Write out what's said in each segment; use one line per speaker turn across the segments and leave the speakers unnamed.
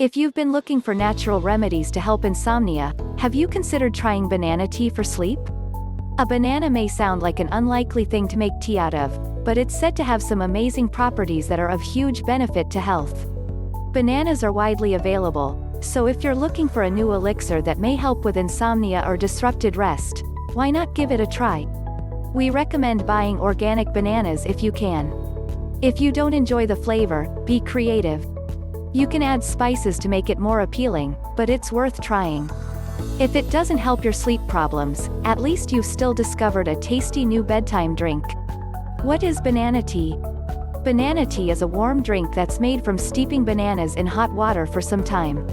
If you've been looking for natural remedies to help insomnia, have you considered trying banana tea for sleep? A banana may sound like an unlikely thing to make tea out of, but it's said to have some amazing properties that are of huge benefit to health. Bananas are widely available, so if you're looking for a new elixir that may help with insomnia or disrupted rest, why not give it a try? We recommend buying organic bananas if you can. If you don't enjoy the flavor, be creative. You can add spices to make it more appealing, but it's worth trying. If it doesn't help your sleep problems, at least you've still discovered a tasty new bedtime drink. What is banana tea? Banana tea is a warm drink that's made from steeping bananas in hot water for some time.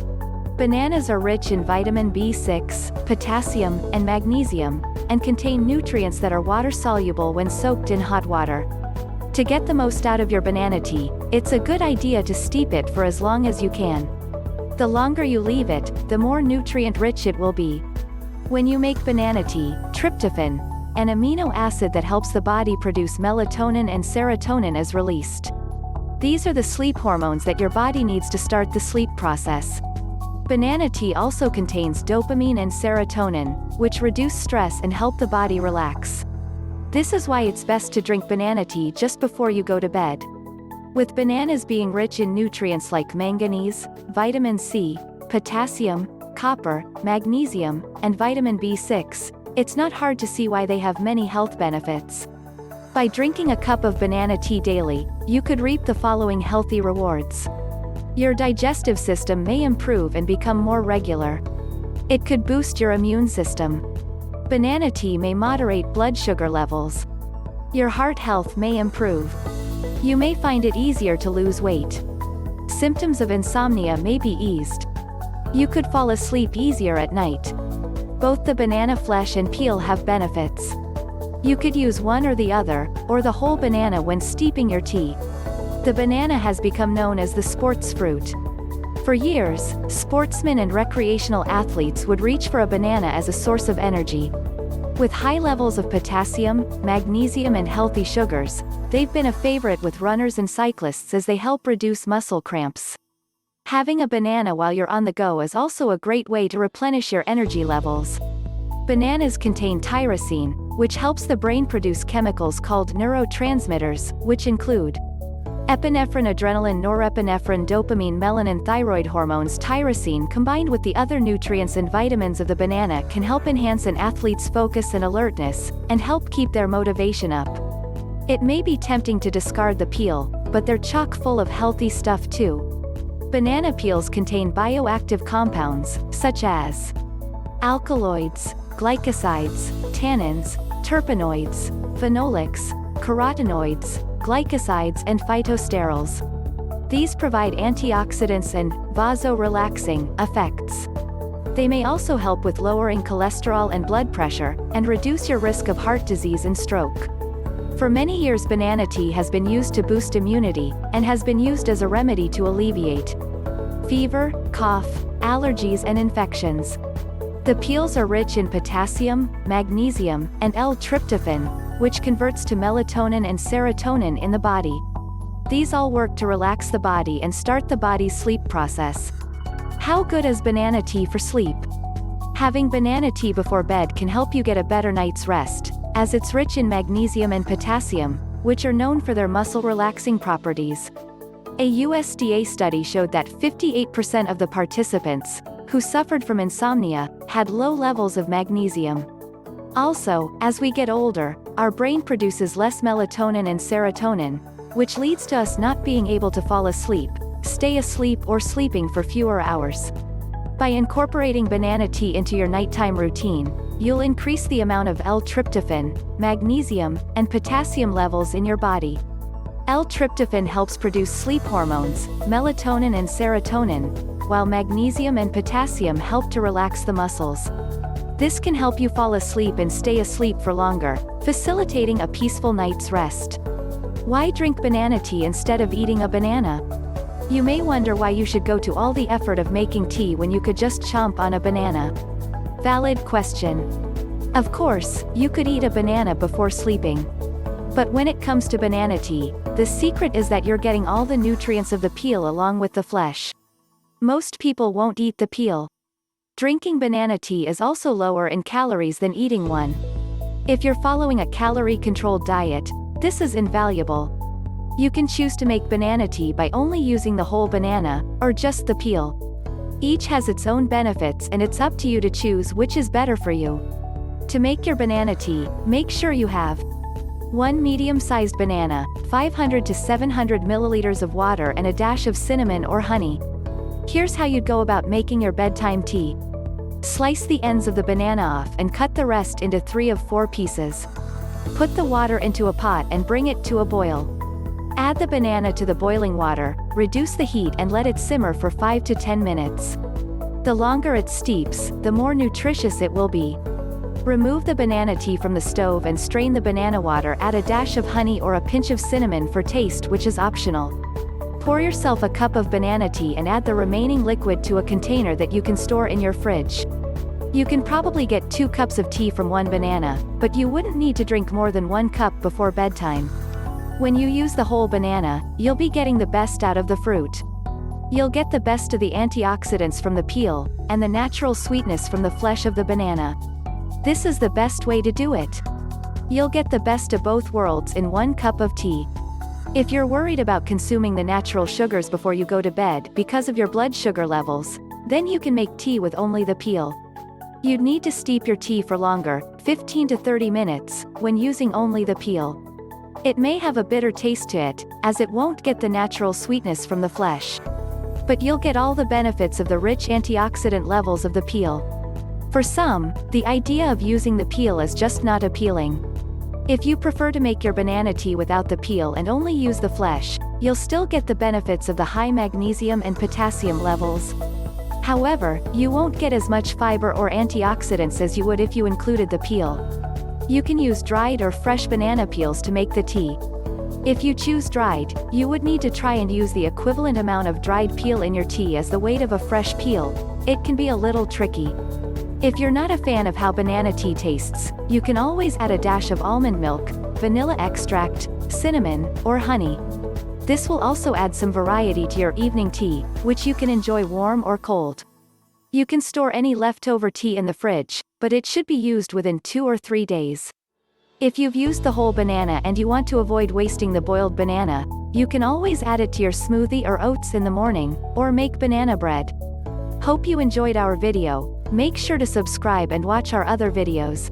Bananas are rich in vitamin B6, potassium, and magnesium, and contain nutrients that are water-soluble when soaked in hot water. To get the most out of your banana tea, it's a good idea to steep it for as long as you can. The longer you leave it, the more nutrient-rich it will be. When you make banana tea, tryptophan, an amino acid that helps the body produce melatonin and serotonin, is released. These are the sleep hormones that your body needs to start the sleep process. Banana tea also contains dopamine and serotonin, which reduce stress and help the body relax. This is why it's best to drink banana tea just before you go to bed. With bananas being rich in nutrients like manganese, vitamin C, potassium, copper, magnesium, and vitamin B6, it's not hard to see why they have many health benefits. By drinking a cup of banana tea daily, you could reap the following healthy rewards. Your digestive system may improve and become more regular. It could boost your immune system. Banana tea may moderate blood sugar levels. Your heart health may improve. You may find it easier to lose weight. Symptoms of insomnia may be eased. You could fall asleep easier at night. Both the banana flesh and peel have benefits. You could use one or the other, or the whole banana when steeping your tea. The banana has become known as the sports fruit. For years, sportsmen and recreational athletes would reach for a banana as a source of energy. With high levels of potassium, magnesium, and healthy sugars, they've been a favorite with runners and cyclists as they help reduce muscle cramps. Having a banana while you're on the go is also a great way to replenish your energy levels. Bananas contain tyrosine, which helps the brain produce chemicals called neurotransmitters, which include epinephrine, adrenaline, norepinephrine, dopamine, melanin, thyroid hormones. Tyrosine combined with the other nutrients and vitamins of the banana can help enhance an athlete's focus and alertness, and help keep their motivation up. It may be tempting to discard the peel, but they're chock full of healthy stuff too. Banana peels contain bioactive compounds, such as alkaloids, glycosides, tannins, terpenoids, phenolics, carotenoids, glycosides, and phytosterols. These provide antioxidants and vaso-relaxing effects. They may also help with lowering cholesterol and blood pressure, and reduce your risk of heart disease and stroke. For many years, banana tea has been used to boost immunity, and has been used as a remedy to alleviate fever, cough, allergies, and infections. The peels are rich in potassium, magnesium, and L-tryptophan, which converts to melatonin and serotonin in the body. These all work to relax the body and start the body's sleep process. How good is banana tea for sleep? Having banana tea before bed can help you get a better night's rest, as it's rich in magnesium and potassium, which are known for their muscle-relaxing properties. A USDA study showed that 58% of the participants, who suffered from insomnia, had low levels of magnesium. Also, as we get older, our brain produces less melatonin and serotonin, which leads to us not being able to fall asleep, stay asleep, or sleeping for fewer hours. By incorporating banana tea into your nighttime routine, you'll increase the amount of L-tryptophan, magnesium, and potassium levels in your body. L-tryptophan helps produce sleep hormones, melatonin and serotonin, while magnesium and potassium help to relax the muscles. This can help you fall asleep and stay asleep for longer, facilitating a peaceful night's rest. Why drink banana tea instead of eating a banana? You may wonder why you should go to all the effort of making tea when you could just chomp on a banana. Valid question. Of course, you could eat a banana before sleeping. But when it comes to banana tea, the secret is that you're getting all the nutrients of the peel along with the flesh. Most people won't eat the peel. Drinking banana tea is also lower in calories than eating one. If you're following a calorie-controlled diet, this is invaluable. You can choose to make banana tea by only using the whole banana, or just the peel. Each has its own benefits and it's up to you to choose which is better for you. To make your banana tea, make sure you have 1 medium-sized banana, 500 to 700 milliliters of water and a dash of cinnamon or honey. Here's how you'd go about making your bedtime tea. Slice the ends of the banana off and cut the rest into 3 of 4 pieces. Put the water into a pot and bring it to a boil. Add the banana to the boiling water, reduce the heat and let it simmer for 5 to 10 minutes. The longer it steeps, the more nutritious it will be. Remove the banana tea from the stove and strain the banana water. Add a dash of honey or a pinch of cinnamon for taste, which is optional. Pour yourself a cup of banana tea and add the remaining liquid to a container that you can store in your fridge. You can probably get 2 cups of tea from 1 banana, but you wouldn't need to drink more than 1 cup before bedtime. When you use the whole banana, you'll be getting the best out of the fruit. You'll get the best of the antioxidants from the peel, and the natural sweetness from the flesh of the banana. This is the best way to do it. You'll get the best of both worlds in 1 cup of tea. If you're worried about consuming the natural sugars before you go to bed because of your blood sugar levels, then you can make tea with only the peel. You'd need to steep your tea for longer, 15 to 30 minutes, when using only the peel. It may have a bitter taste to it, as it won't get the natural sweetness from the flesh. But you'll get all the benefits of the rich antioxidant levels of the peel. For some, the idea of using the peel is just not appealing. If you prefer to make your banana tea without the peel and only use the flesh, you'll still get the benefits of the high magnesium and potassium levels. However, you won't get as much fiber or antioxidants as you would if you included the peel. You can use dried or fresh banana peels to make the tea. If you choose dried, you would need to try and use the equivalent amount of dried peel in your tea as the weight of a fresh peel. It can be a little tricky. If you're not a fan of how banana tea tastes, you can always add a dash of almond milk, vanilla extract, cinnamon, or honey. This will also add some variety to your evening tea, which you can enjoy warm or cold. You can store any leftover tea in the fridge, but it should be used within 2 or 3 days. If you've used the whole banana and you want to avoid wasting the boiled banana, you can always add it to your smoothie or oats in the morning, or make banana bread. Hope you enjoyed our video. Make sure to subscribe and watch our other videos.